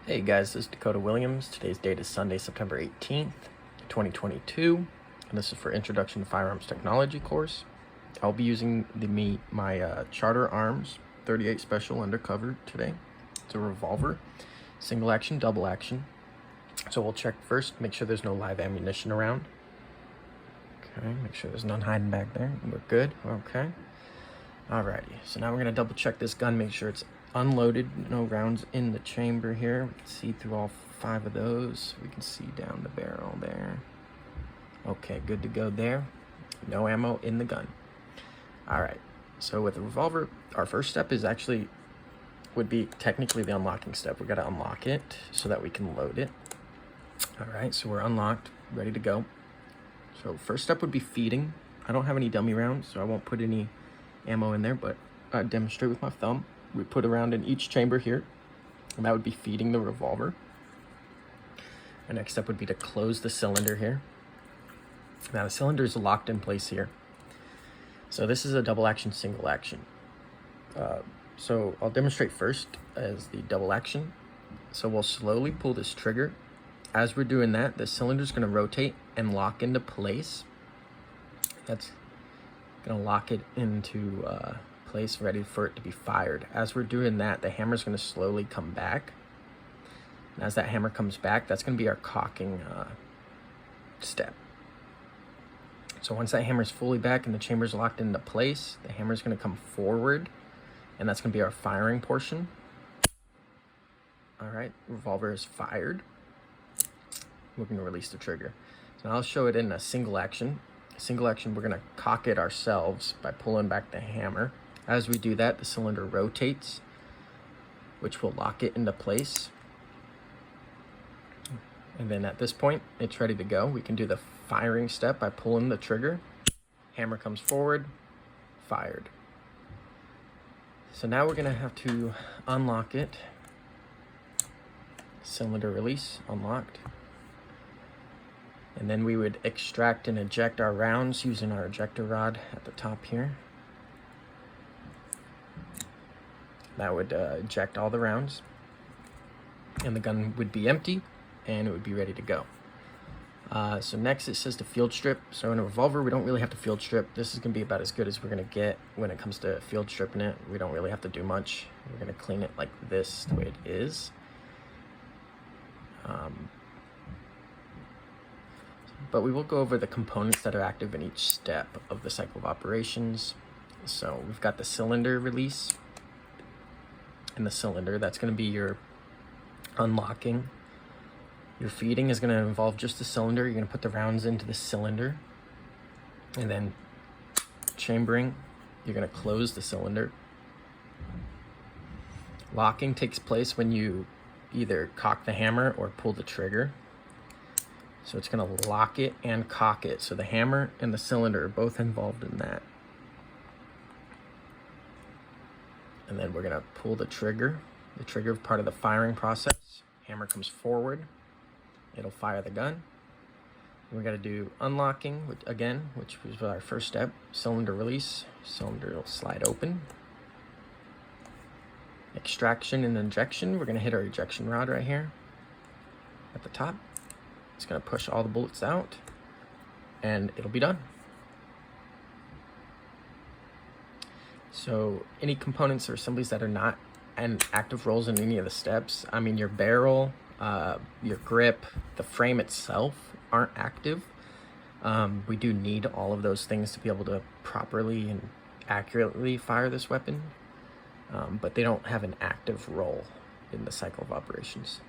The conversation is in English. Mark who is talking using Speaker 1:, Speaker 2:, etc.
Speaker 1: Hey guys, this is Dakota Williams. Today's date is Sunday, September 18th, 2022, and this is for Introduction to Firearms Technology course. I'll be using my Charter Arms 38 Special Undercover today. It's a revolver, single action, double action. So we'll check first, make sure there's no live ammunition around. Okay, make sure there's none hiding back there. We're good, okay. Alrighty, so now we're gonna double check this gun, make sure it's unloaded, no rounds in the chamber here. We can see through all 5 of those. We can see down the barrel there. Okay, good to go there. No ammo in the gun. All right, so with the revolver, our first step would be technically the unlocking step. We gotta unlock it so that we can load it. All right, so we're unlocked, ready to go. So first step would be feeding. I don't have any dummy rounds, so I won't put any ammo in there, but I demonstrate with my thumb. We put a round in each chamber here, and that would be feeding the revolver. The next step would be to close the cylinder here. Now the cylinder is locked in place here. So this is a double action, single action. So I'll demonstrate first as the double action. So we'll slowly pull this trigger. As we're doing that, the cylinder is going to rotate and lock into place. That's going to lock it into place, ready for it to be fired. As we're doing that, the hammer is going to slowly come back. And as that hammer comes back, that's going to be our cocking step. So once that hammer is fully back and the chamber is locked into place, the hammer is going to come forward, and that's going to be our firing portion. All right, revolver is fired. We're going to release the trigger. So now I'll show it in a single action. Single action, we're going to cock it ourselves by pulling back the hammer. As we do that, the cylinder rotates, which will lock it into place. And then at this point, it's ready to go. We can do the firing step by pulling the trigger. Hammer comes forward, fired. So now we're going to have to unlock it. Cylinder release, unlocked. And then we would extract and eject our rounds using our ejector rod at the top here. That would eject all the rounds. And the gun would be empty and it would be ready to go. So next it says to field strip. So in a revolver, we don't really have to field strip. This is gonna be about as good as we're gonna get when it comes to field stripping it. We don't really have to do much. We're gonna clean it like this, the way it is. But we will go over the components that are active in each step of the cycle of operations. So we've got the cylinder release. In the cylinder, that's going to be your unlocking. Your feeding is going to involve just the cylinder. You're going to put the rounds into the cylinder. And then chambering, you're going to close the cylinder. Locking takes place when you either cock the hammer or pull the trigger. So it's going to lock it and cock it. So the hammer and the cylinder are both involved in that. And then we're going to pull the trigger. The trigger is part of the firing process. Hammer comes forward. It'll fire the gun. And we got to do unlocking, which was our first step. Cylinder release. Cylinder will slide open. Extraction and injection. We're going to hit our ejection rod right here at the top. It's going to push all the bullets out, and it'll be done. So any components or assemblies that are not in active roles in any of the steps, I mean your barrel, your grip, the frame itself aren't active. We do need all of those things to be able to properly and accurately fire this weapon, but they don't have an active role in the cycle of operations.